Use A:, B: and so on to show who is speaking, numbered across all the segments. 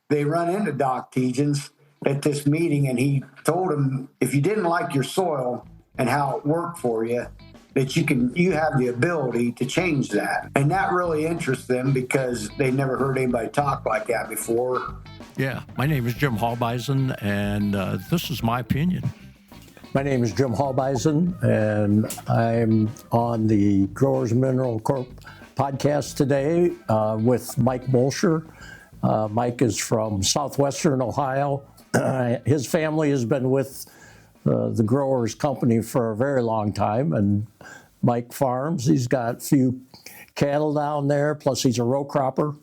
A: they run into Doc Tiedjens at this meeting, and he told him, if you didn't like your soil and how it worked for you, that you have the ability to change that. And that really interests them because they never heard anybody talk like that before.
B: Yeah, my name is Jim Halbeisen, and this is my opinion.
C: My name is Jim Halbeisen, and I'm on the Growers Mineral Corp podcast today with Mike Bulcher. Mike is from southwestern Ohio. His family has been with the Growers Company for a very long time, and Mike farms. He's got a few cattle down there, plus he's a row cropper.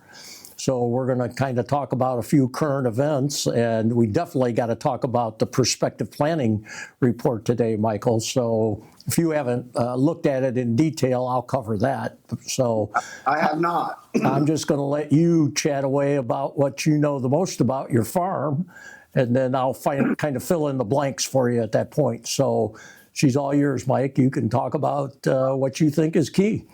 C: So we're going to kind of talk about a few current events, and we definitely got to talk about the prospective planning report today, Michael. So if you haven't looked at it in detail, I'll cover that. So
A: I have not.
C: I'm just going to let you chat away about what you know the most about your farm, and then I'll kind of fill in the blanks for you at that point. So she's all yours, Mike. You can talk about what you think is key.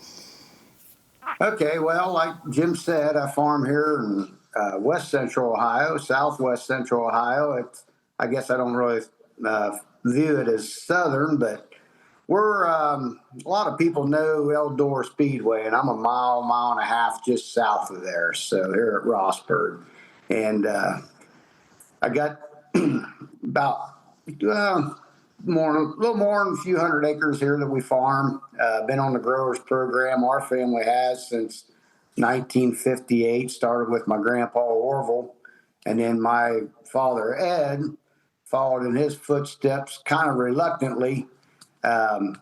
A: Okay, well, like Jim said, I farm here in west central Ohio, southwest central Ohio. I guess I don't really view it as southern, but we're a lot of people know Eldor Speedway, and I'm a mile and a half just south of there. So here at Rossburg, and I got about a little more than a few hundred acres here that we farm. Been on the growers program. Our family has since 1958. Started with my grandpa Orville, and then my father Ed followed in his footsteps, kind of reluctantly. And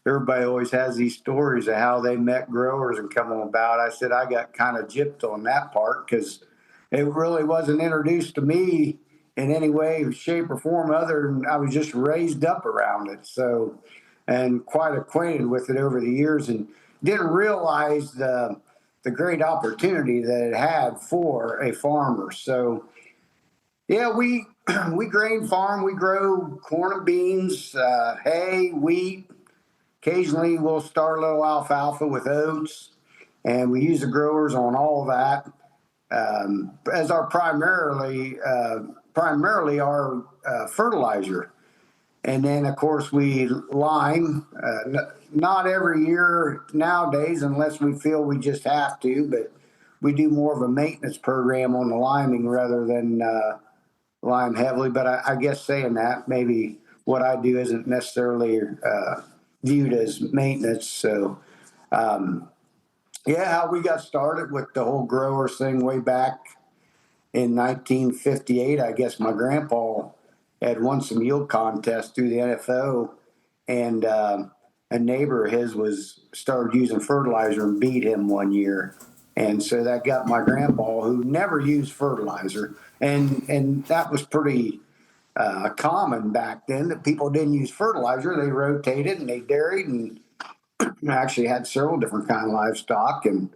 A: everybody always has these stories of how they met growers and come on about. I said I got kind of gypped on that part because it really wasn't introduced to me in any way, shape, or form other than I was just raised up around it. So, and quite acquainted with it over the years, and didn't realize the great opportunity that it had for a farmer. So, yeah, we grain farm. We grow corn and beans, hay, wheat. Occasionally, we'll start a little alfalfa with oats, and we use the growers on all of that as our primarily our fertilizer. And then, of course, we lime, not every year nowadays unless we feel we just have to, but we do more of a maintenance program on the liming rather than lime heavily. But I guess saying that, maybe what I do isn't necessarily viewed as maintenance. So, yeah, how we got started with the whole growers thing way back in 1958, I guess my grandpa had won some yield contests through the NFO, and a neighbor of his started using fertilizer and beat him one year. And so that got my grandpa, who never used fertilizer, and that was pretty common back then, that people didn't use fertilizer. They rotated and they dairied and actually had several different kind of livestock, and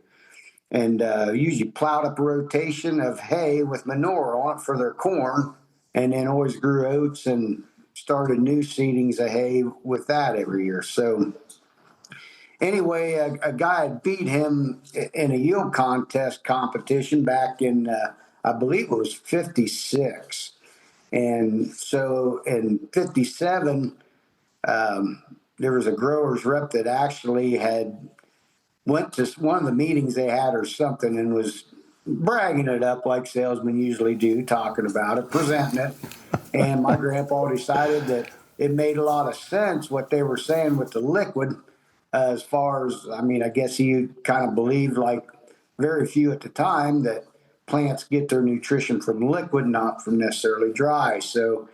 A: usually plowed up a rotation of hay with manure on it for their corn, and then always grew oats and started new seedings of hay with that every year. So anyway, a guy had beat him in a yield contest competition back in, I believe it was 56. And so in 57, there was a growers rep that actually had went to one of the meetings they had or something and was bragging it up like salesmen usually do, talking about it, presenting it. And my grandpa decided that it made a lot of sense what they were saying with the liquid, as far as, I mean, I guess he kind of believed, like very few at the time, that plants get their nutrition from liquid, not from necessarily dry. So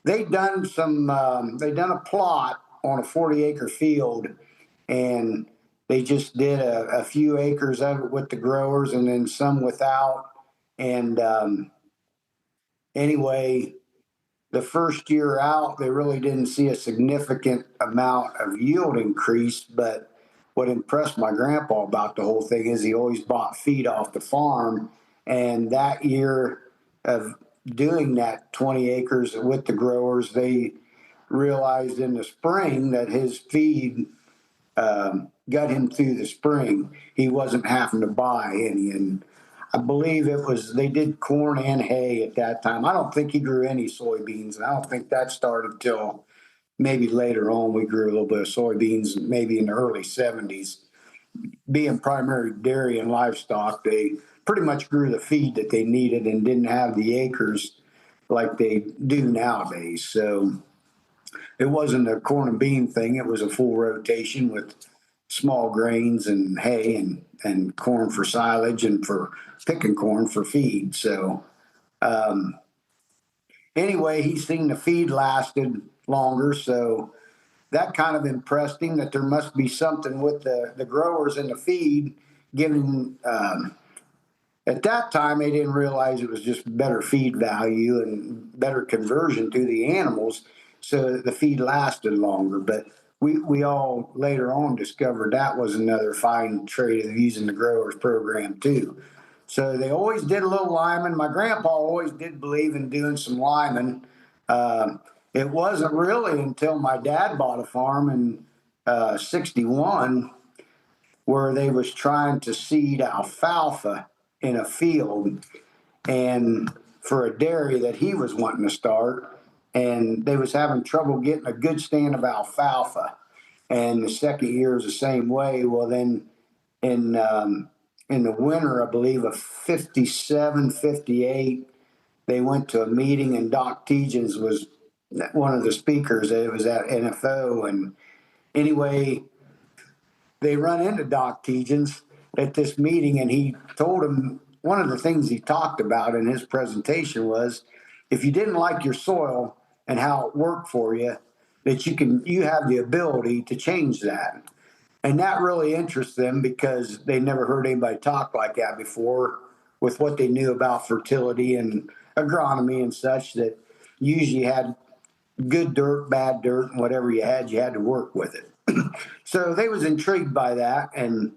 A: they done a plot on a 40-acre field, and they just did a few acres of it with the growers and then some without. And anyway, the first year out, they really didn't see a significant amount of yield increase. But what impressed my grandpa about the whole thing is he always bought feed off the farm. And that year of doing that 20 acres with the growers, they realized in the spring that his feed got him through the spring. He wasn't having to buy any. And I believe they did corn and hay at that time. I don't think he grew any soybeans, and I don't think that started till maybe later on. We grew a little bit of soybeans, maybe in the early 70s. Being primary dairy and livestock, they pretty much grew the feed that they needed and didn't have the acres like they do nowadays. So it wasn't a corn and bean thing. It was a full rotation with small grains and hay and corn for silage and for picking corn for feed. So anyway, he's seen the feed lasted longer. So that kind of impressed him that there must be something with the growers and the feed giving. At that time, they didn't realize it was just better feed value and better conversion to the animals, so the feed lasted longer. But we all later on discovered that was another fine trait of using the growers program too. So they always did a little liming. My grandpa always did believe in doing some liming. It wasn't really until my dad bought a farm in '61 where they was trying to seed alfalfa in a field and for a dairy that he was wanting to start, and they was having trouble getting a good stand of alfalfa. And the second year is the same way. Well, then in in the winter, I believe of 57, 58, they went to a meeting and Doc Tiedjens was one of the speakers. It was at NFO, and anyway, they run into Doc Tiedjens at this meeting, and he told him one of the things he talked about in his presentation was if you didn't like your soil and how it worked for you, that you have the ability to change that. And that really interests them because they never heard anybody talk like that before with what they knew about fertility and agronomy and such, that usually had good dirt, bad dirt, and whatever you had to work with it. So they was intrigued by that, and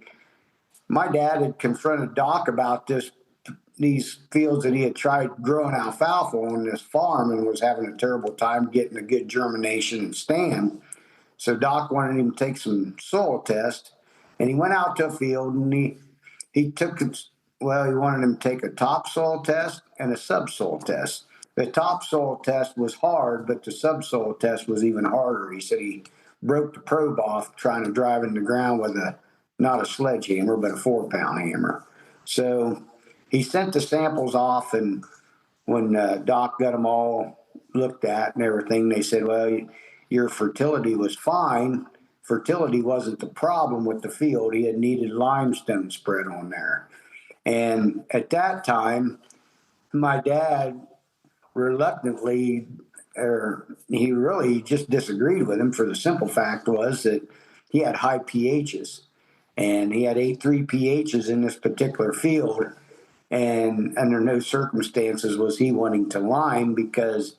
A: my dad had confronted Doc about these fields that he had tried growing alfalfa on this farm and was having a terrible time getting a good germination and stand. So Doc wanted him to take some soil tests, and he went out to a field and he took well, he wanted him to take a topsoil test and a subsoil test. The topsoil test was hard, but the subsoil test was even harder. He said he broke the probe off trying to drive in the ground with not a sledgehammer, but a 4-pound hammer. So he sent the samples off, and when Doc got them all looked at and everything, they said, well, your fertility was fine. Fertility wasn't the problem with the field. He had needed limestone spread on there. And at that time, my dad reluctantly, or he really just disagreed with him for the simple fact was that he had high pHs, and he had 8.3 pHs in this particular field. And under no circumstances was he wanting to lime because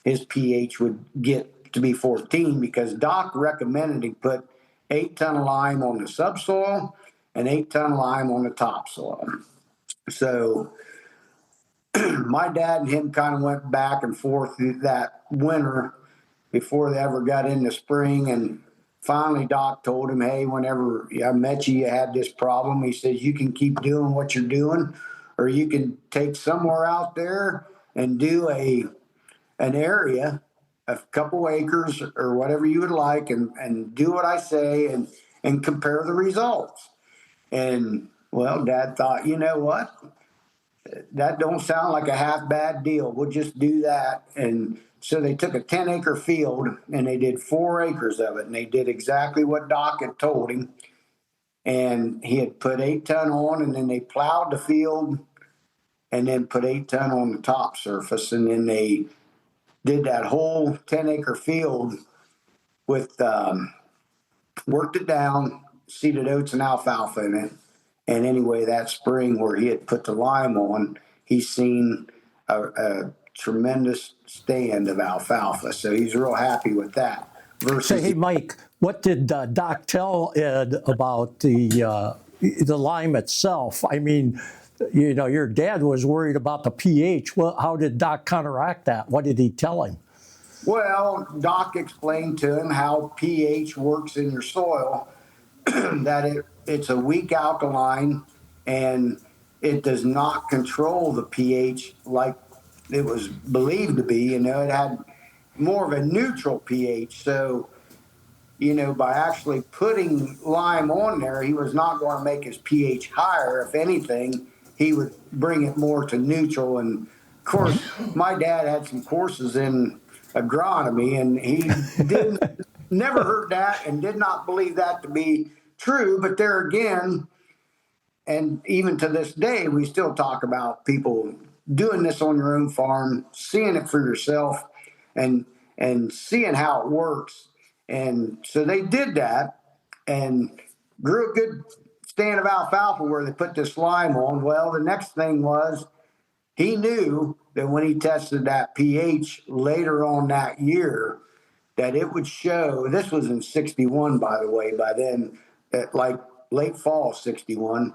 A: his pH would get to be 14, because Doc recommended he put 8 ton of lime on the subsoil and 8 ton of lime on the topsoil. So my dad and him kind of went back and forth through that winter before they ever got into spring. And finally, Doc told him, hey, whenever I met you, you had this problem. He says, you can keep doing what you're doing, or you can take somewhere out there and do an area, a couple acres or whatever you would like, and do what I say and compare the results. And well, Dad thought, you know what? That don't sound like a half bad deal. We'll just do that. And so they took a 10-acre field and they did 4 acres of it. And they did exactly what Doc had told him. And he had put 8 ton on, and then they plowed the field and then put 8 ton on the top surface. And then they did that whole 10-acre field with, worked it down, seeded oats and alfalfa in it. And anyway, that spring where he had put the lime on, he's seen a tremendous stand of alfalfa. So he's real happy with that.
C: Say, hey, Mike, what did Doc tell Ed about the lime itself? I mean, you know, your dad was worried about the pH. Well, how did Doc counteract that? What did he tell him?
A: Well, Doc explained to him how pH works in your soil, that it's a weak alkaline, and it does not control the pH like it was believed to be. You know, it had more of a neutral pH. So, you know, by actually putting lime on there, he was not going to make his pH higher. If anything, he would bring it more to neutral. And of course, my dad had some courses in agronomy, and he didn't never heard that and did not believe that to be true. But there again, and even to this day, we still talk about people doing this on your own farm, seeing it for yourself, and seeing how it works. And so they did that and grew a good stand of alfalfa where they put this lime on. Well, the next thing was he knew that when he tested that pH later on that year, that it would show. This was in 61, by the way, by then, at like late fall 61.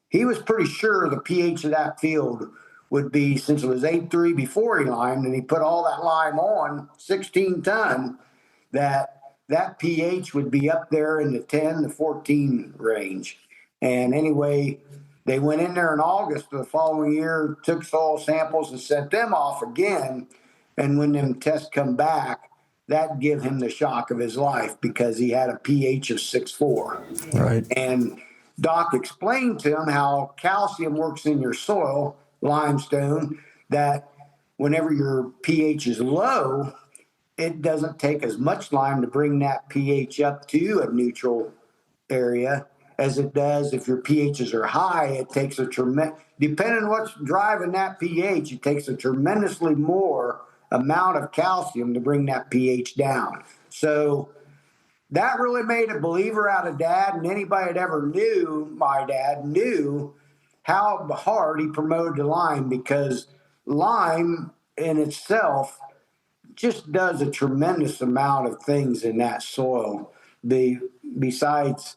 A: He was pretty sure the pH of that field would be, since it was 8.3 before he limed, and he put all that lime on 16 ton, that pH would be up there in the 10 to 14 range. And anyway, they went in there in August of the following year, took soil samples and sent them off again. And when them tests come back, that give him the shock of his life because he had a pH of 6.4.
C: Right.
A: And Doc explained to him how calcium works in your soil, limestone, that whenever your pH is low, it doesn't take as much lime to bring that pH up to a neutral area as it does if your pHs are high. It takes a tremendous, depending on what's driving that pH, it takes a tremendously more amount of calcium to bring that pH down. So that really made a believer out of Dad, and anybody that ever knew my dad knew how hard he promoted the lime, because lime in itself just does a tremendous amount of things in that soil. Besides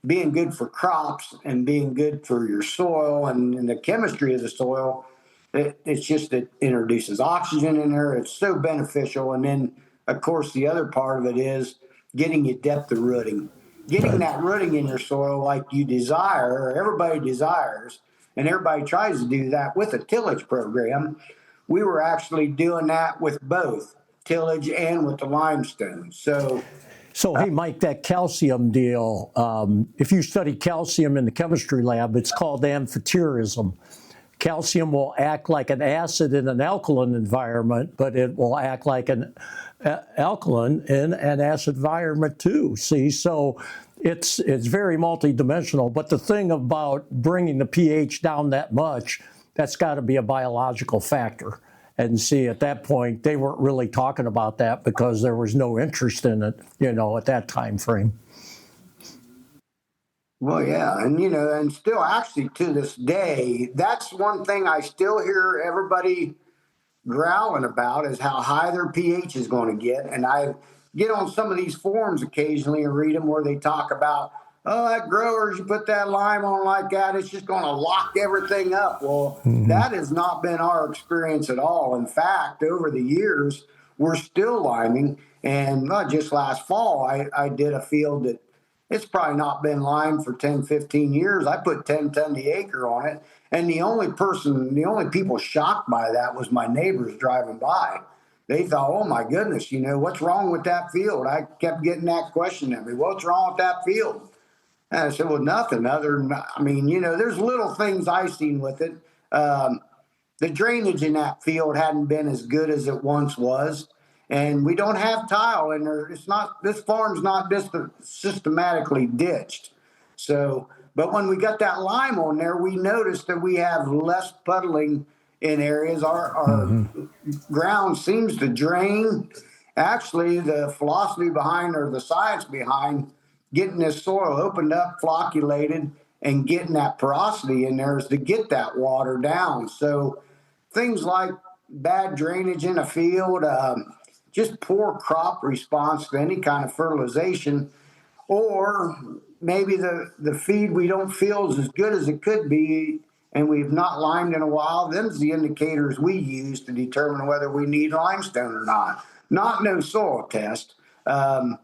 A: being good for crops and being good for your soil and the chemistry of the soil, it's just, it introduces oxygen in there. It's so beneficial. And then, of course, the other part of it is getting you depth of rooting, getting that rooting in your soil like you desire, or everybody desires, and everybody tries to do that with a tillage program. We were actually doing that with both tillage and with the limestone. So,
C: hey, Mike, that calcium deal, if you study calcium in the chemistry lab, it's called amphoterism. Calcium will act like an acid in an alkaline environment, but it will act like an alkaline in an acid environment too. See, so it's very multidimensional. But the thing about bringing the pH down that much, that's got to be a biological factor. And see, at that point, they weren't really talking about that because there was no interest in it, you know, at that time frame.
A: well, yeah. And, you know, and still actually to this day, that's one thing I still hear everybody growling about, is how high their pH is going to get. And I get on some of these forums occasionally and read them where they talk about, oh, that growers, you put that lime on like that, it's just going to lock everything up. Well, that has not been our experience at all. In fact, over the years, we're still liming. And just last fall, I did a field that it's probably not been limed for 10, 15 years. I put 10 ton the acre on it. And the only people shocked by that was my neighbors driving by. They thought, oh my goodness, you know, what's wrong with that field? I kept getting that question at me. What's wrong with that field? And I said, well, nothing other than, I mean, you know, there's little things I've seen with it. The drainage in that field hadn't been as good as it once was. And we don't have tile in there. It's not, this farm's not just systematically ditched. So, but when we got that lime on there, we noticed that we have less puddling in areas. Our ground seems to drain. Actually, the philosophy behind, or the science behind getting this soil opened up, flocculated, and getting that porosity in there is to get that water down. So things like bad drainage in a field, just poor crop response to any kind of fertilization, or maybe the feed we don't feel is as good as it could be, and we've not limed in a while. Them's the indicators we use to determine whether we need limestone or not. Not no soil test. I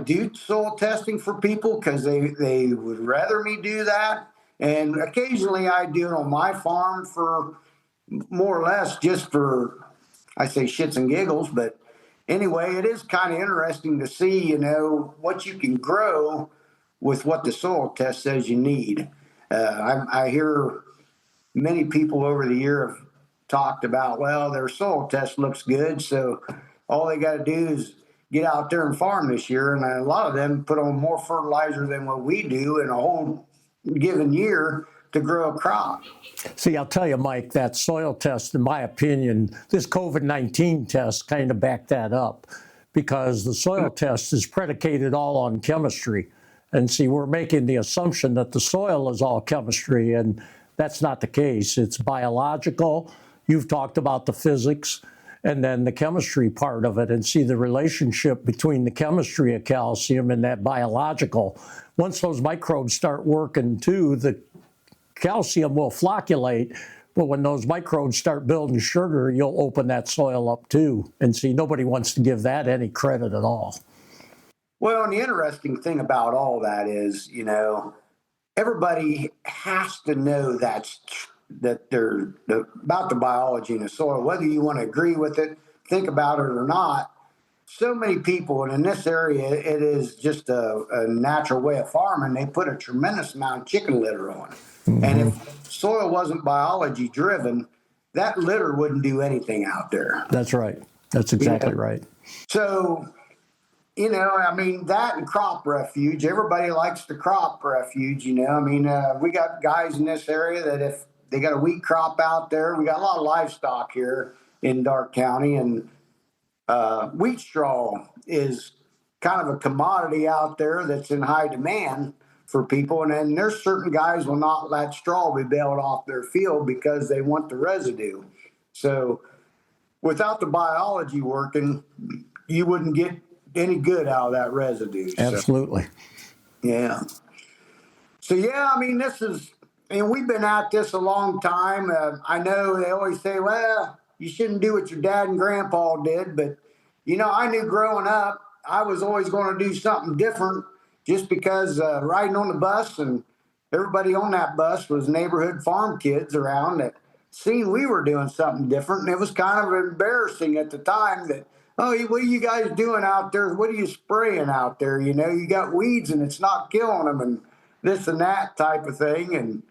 A: do soil testing for people because they would rather me do that. And occasionally I do it on my farm for more or less just for, I say shits and giggles, but anyway, it is kind of interesting to see, what you can grow with what the soil test says you need. I hear many people over the year have talked about, well, their soil test looks good, so all they got to do is get out there and farm this year. And a lot of them put on more fertilizer than what we do in a whole given year to grow a crop.
C: See, I'll tell you, Mike, that soil test, in my opinion, this COVID-19 test kind of backed that up, because the soil test is predicated all on chemistry. And see, we're making the assumption that the soil is all chemistry, and that's not the case. It's biological. You've talked about the physics and then the chemistry part of it, and see the relationship between the chemistry of calcium and that biological. Once those microbes start working too, the calcium will flocculate, but when those microbes start building sugar, you'll open that soil up too. And see, nobody wants to give that any credit at all.
A: Well, and the interesting thing about all that is, everybody has to know that they're about the biology in the soil, whether you want to agree with it, think about it or not. So many people, and in this area, it is just a natural way of farming. They put a tremendous amount of chicken litter on it. Mm-hmm. And if soil wasn't biology driven, that litter wouldn't do anything out there.
C: That's right. That's exactly right.
A: So, that and crop refuge, everybody likes the crop refuge, we got guys in this area that if they got a wheat crop out there, we got a lot of livestock here in Darke County, and wheat straw is kind of a commodity out there that's in high demand for people. And then there's certain guys will not let straw be baled off their field because they want the residue. So without the biology working, you wouldn't get any good out of that residue.
C: Absolutely.
A: So, yeah. So, we've been at this a long time. I know they always say, well, you shouldn't do what your dad and grandpa did. But, I knew growing up, I was always going to do something different, just because riding on the bus and everybody on that bus was neighborhood farm kids around that seen we were doing something different. And it was kind of embarrassing at the time that, oh, what are you guys doing out there? What are you spraying out there? You got weeds and it's not killing them and this and that type of thing. And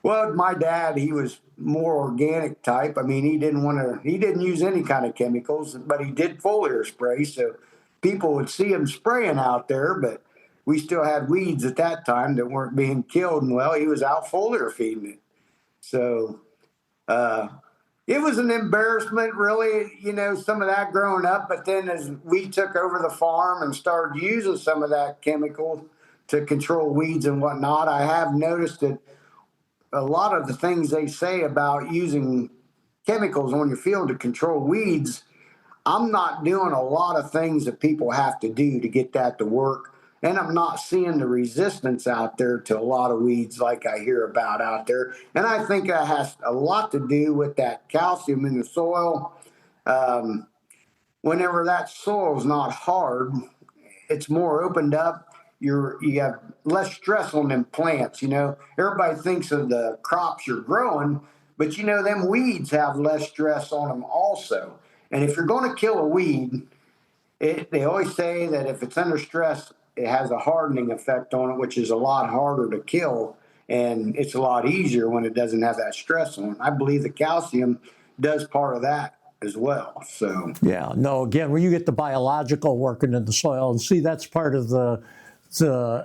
A: well, my dad, he was more organic type. He didn't use any kind of chemicals, but he did foliar spray. So people would see him spraying out there, but we still had weeds at that time that weren't being killed. And well, he was out foliar feeding it. So it was an embarrassment, really, some of that growing up. But then as we took over the farm and started using some of that chemical to control weeds and whatnot, I have noticed that a lot of the things they say about using chemicals on your field to control weeds, I'm not doing a lot of things that people have to do to get that to work. And I'm not seeing the resistance out there to a lot of weeds like I hear about out there. And I think that has a lot to do with that calcium in the soil. Whenever that soil is not hard, it's more opened up. You have less stress on them plants. Everybody thinks of the crops you're growing, but them weeds have less stress on them also. And if you're going to kill a weed, they always say that if it's under stress, it has a hardening effect on it, which is a lot harder to kill. And it's a lot easier when it doesn't have that stress on it. I believe the calcium does part of that as well. So
C: yeah, no, again, when you get the biological working in the soil, and see, that's part of the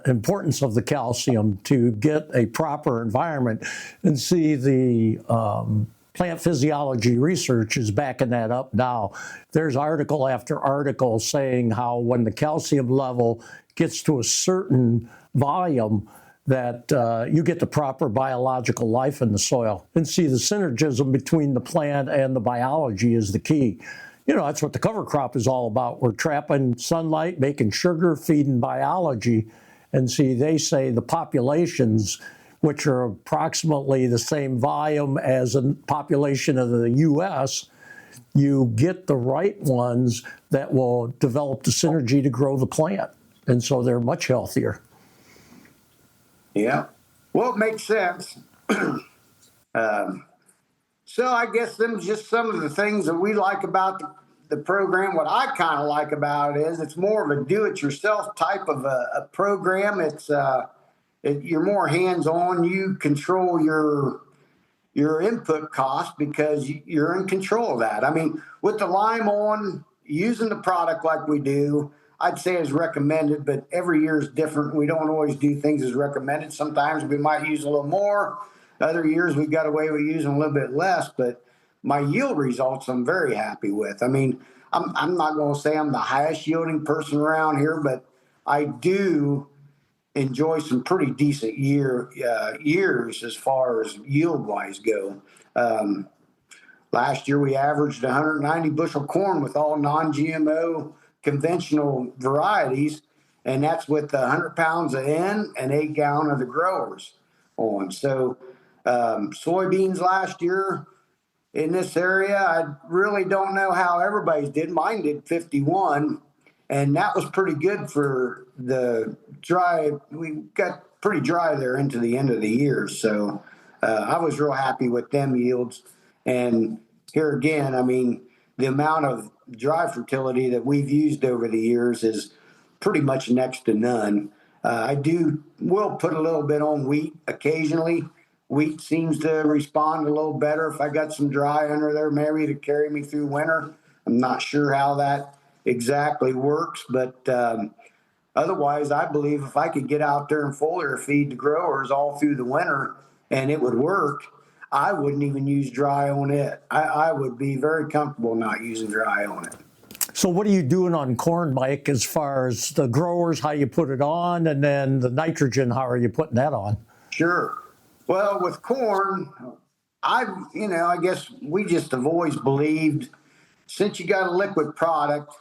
C: importance of the calcium, to get a proper environment. And see, the plant physiology research is backing that up now. There's article after article saying how when the calcium level gets to a certain volume, that you get the proper biological life in the soil. And see, the synergism between the plant and the biology is the key. That's what the cover crop is all about. We're trapping sunlight, making sugar, feeding biology. And see, they say the populations, which are approximately the same volume as a population of the U.S., you get the right ones that will develop the synergy to grow the plant. And so they're much healthier.
A: Yeah. Well, it makes sense. So I guess them just some of the things that we like about the program. What I kind of like about it is it's more of a do-it-yourself type of a program. You're more hands-on. You control your input cost because you're in control of that. I mean, with the lime on, using the product like we do, I'd say is recommended, but every year is different. We don't always do things as recommended. Sometimes we might use a little more. Other years we got away with using a little bit less, but my yield results I'm very happy with. I mean, I'm not going to say I'm the highest yielding person around here, but I do enjoy some pretty decent years as far as yield wise go. Um, Last year we averaged 190 bushel corn with all non-GMO conventional varieties, and that's with 100 pounds of N and 8 gallon of the growers on. So soybeans last year in this area, I really don't know how everybody's did. Mine did 51, and that was pretty good for the dry. We got pretty dry there into the end of the year, so I was real happy with them yields. And here again, I mean, the amount of dry fertility that we've used over the years is pretty much next to none. Will put a little bit on wheat occasionally. Wheat seems to respond a little better if I got some dry under there, maybe to carry me through winter. I'm not sure how that exactly works, but otherwise, I believe if I could get out there and foliar feed the growers all through the winter and it would work, I wouldn't even use dry on it. I would be very comfortable not using dry on it.
C: So what are you doing on corn, Mike, as far as the growers, how you put it on, and then the nitrogen, how are you putting that on?
A: Sure. Well, with corn, I guess we just have always believed since you got a liquid product,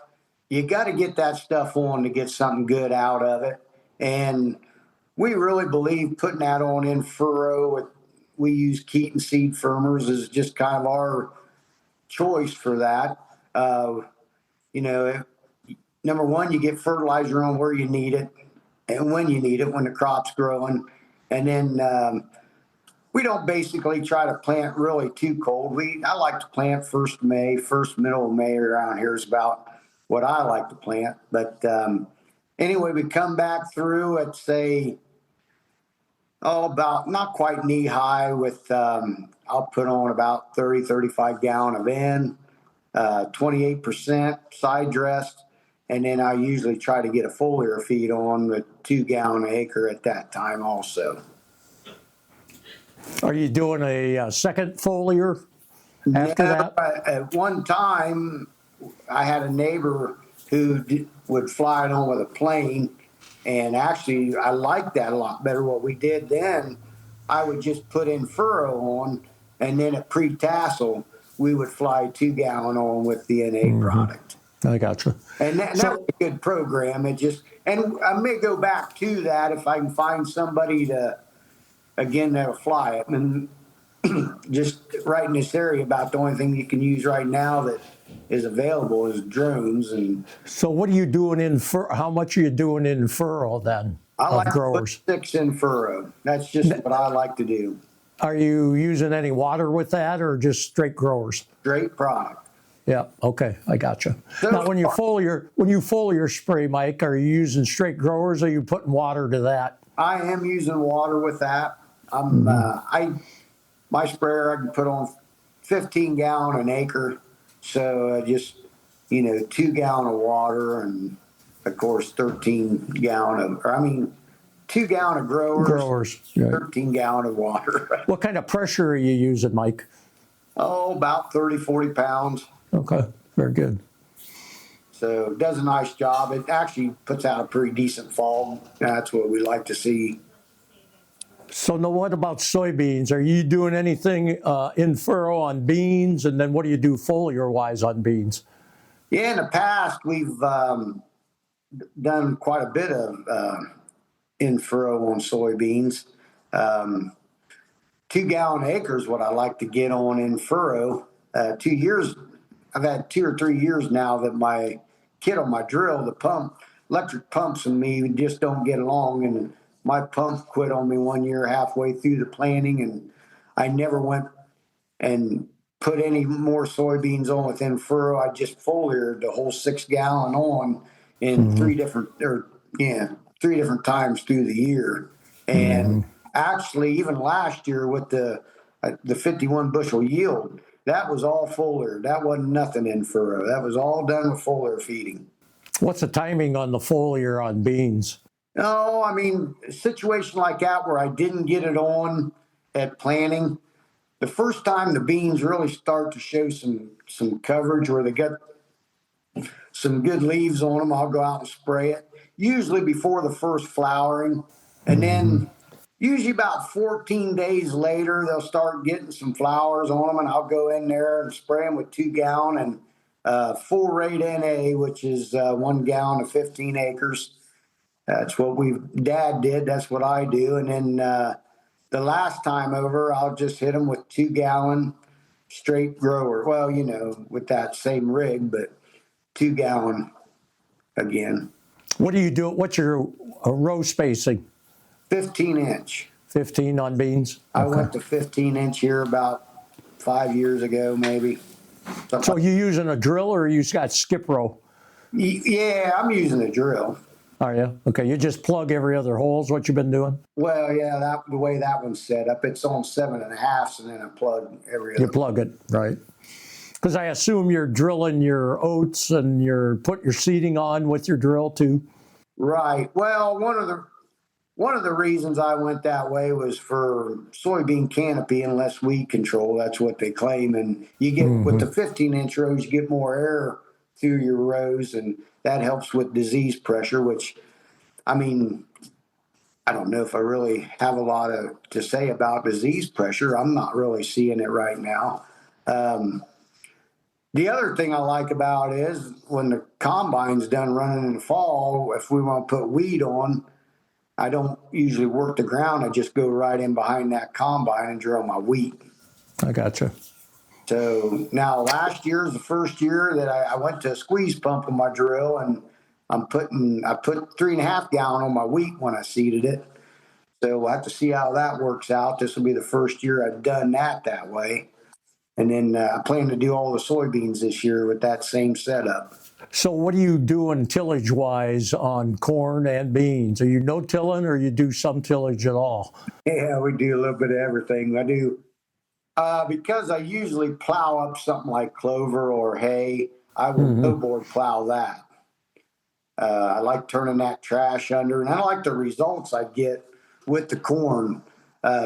A: you got to get that stuff on to get something good out of it. And we really believe putting that on in furrow. We use Keaton seed firmers as just kind of our choice for that. You know, number one, you get fertilizer on where you need it and when you need it, when the crop's growing. And then we don't basically try to plant really too cold. I like to plant first middle of May around here is about what I like to plant. But anyway, we come back through at say, about not quite knee high with, I'll put on about 35 gallon of N, 28% side dressed. And then I usually try to get a foliar feed on with 2 gallon an acre at that time also.
C: Are you doing a second foliar after that?
A: At one time, I had a neighbor who would fly it on with a plane, and actually, I liked that a lot better. What we did then, I would just put in furrow on, and then at pre-tassel, we would fly 2 gallon on with the N8 product.
C: I gotcha.
A: And that was a good program. And I may go back to that if I can find somebody that'll fly it. And just right in this area, about the only thing you can use right now that is available is drones. And
C: so what are you doing how much are you doing in furrow then?
A: I like
C: growers?
A: to put 6 in furrow. That's just what I like to do.
C: Are you using any water with that or just straight growers?
A: Straight product.
C: Yeah, okay, I gotcha. Now when you foliar spray, Mike, are you using straight growers or are you putting water to that?
A: I am using water with that. My sprayer I can put on 15 gallon an acre, so just 2 gallon of water and of course 2 gallon of growers,
C: yeah.
A: 13 gallon of water.
C: What kind of pressure are you using, Mike?
A: Oh, about 30-40 pounds.
C: Okay, very good.
A: So it does a nice job. It actually puts out a pretty decent fall. That's what we like to see.
C: So now what about soybeans? Are you doing anything in furrow on beans? And then what do you do foliar-wise on beans?
A: Yeah, in the past, we've done quite a bit of in furrow on soybeans. 2 gallon acres, what I like to get on in furrow. 2 years, I've had 2 or 3 years now that my kit on my drill, the electric pumps and me just don't get along. And my pump quit on me one year halfway through the planting, and I never went and put any more soybeans on within furrow. I just foliared the whole 6 gallon on in three different times through the year. And actually, even last year with the 51 bushel yield, that was all foliar. That wasn't nothing in furrow. That was all done with foliar feeding.
C: What's the timing on the foliar on beans?
A: No, I mean, a situation like that where I didn't get it on at planting, the first time the beans really start to show some coverage where they get some good leaves on them, I'll go out and spray it, usually before the first flowering. And then usually about 14 days later, they'll start getting some flowers on them, and I'll go in there and spray them with 2 gallon and full rate NA, which is 1 gallon of 15 acres. That's what Dad did. That's what I do. And then the last time over, I'll just hit them with 2 gallon straight grower. Well, with that same rig, but 2 gallon again.
C: What do you do? What's your row spacing?
A: 15-inch.
C: 15 on beans?
A: I went to 15-inch here about 5 years ago, maybe.
C: So you using a drill or you got skip row?
A: Yeah, I'm using a drill.
C: Are you? Okay, you just plug every other hole is what you've been doing?
A: Well, yeah, the way that one's set up, it's on 7.5, and then I plug every other.
C: You plug it, right? Because I assume you're drilling your oats and you're putting your seeding on with your drill too.
A: Right. Well, one of the reasons I went that way was for soybean canopy and less weed control. That's what they claim. And you get with the 15-inch rows, you get more air through your rows, and that helps with disease pressure, which, I mean, I don't know if I really have a lot to say about disease pressure. I'm not really seeing it right now. The other thing I like about it is when the combine's done running in the fall, if we want to put weed on, I don't usually work the ground. I just go right in behind that combine and drill my wheat.
C: I gotcha.
A: So now last year is the first year that I went to a squeeze pump on my drill, and I put 3.5 gallon on my wheat when I seeded it. So we'll have to see how that works out. This will be the first year I've done that way. And then I plan to do all the soybeans this year with that same setup.
C: So what are you doing tillage-wise on corn and beans? Are you no-tilling or you do some tillage at all?
A: Yeah, we do a little bit of everything. I do. Because I usually plow up something like clover or hay, I will no-board plow that. I like turning that trash under, and I like the results I get with the corn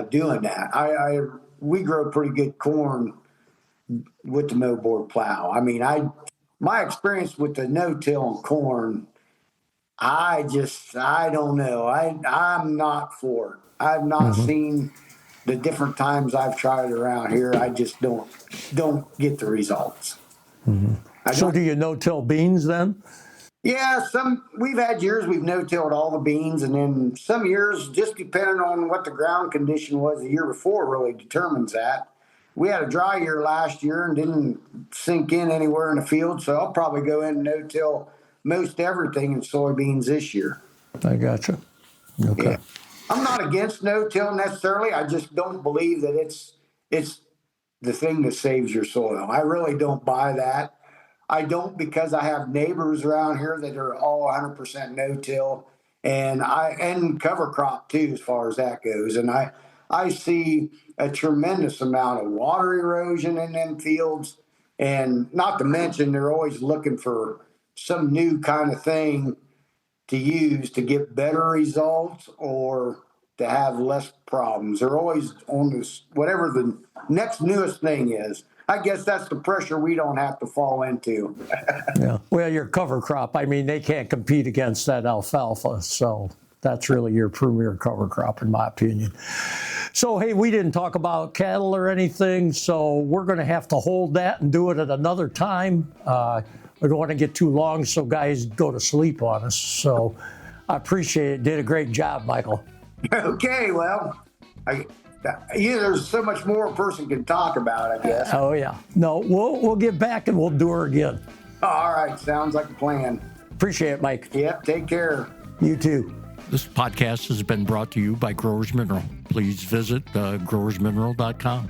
A: doing that. We grow pretty good corn with the no-board plow. I mean, my experience with the no-till on corn, I don't know. I'm not for it. I've not seen the different times I've tried it around here. I just don't get the results.
C: So do you no-till beans then?
A: Yeah, we've had years we've no-tilled all the beans, and then some years, just depending on what the ground condition was the year before, really determines that. We had a dry year last year and didn't sink in anywhere in the field, so I'll probably go in and no-till most everything in soybeans this year.
C: I gotcha. Okay.
A: Yeah. I'm not against no-till necessarily. I just don't believe that it's the thing that saves your soil. I really don't buy that. I don't, because I have neighbors around here that are all 100% no-till, and cover crop too, as far as that goes. And I see a tremendous amount of water erosion in them fields, and not to mention they're always looking for some new kind of thing to use to get better results or to have less problems. They're always on this, whatever the next newest thing is. I guess that's the pressure we don't have to fall into.
C: Yeah. Well, your cover crop, I mean, they can't compete against that alfalfa. So that's really your premier cover crop, in my opinion. So, hey, we didn't talk about cattle or anything, so we're going to have to hold that and do it at another time. We don't want to get too long so guys go to sleep on us. So I appreciate it. Did a great job, Michael.
A: Okay, well, there's so much more a person can talk about, I guess.
C: Oh, yeah. No, we'll get back and we'll do her again.
A: All right, sounds like a plan.
C: Appreciate it, Mike.
A: Yep, take care.
C: You too.
B: This podcast has been brought to you by Growers Mineral. Please visit growersmineral.com.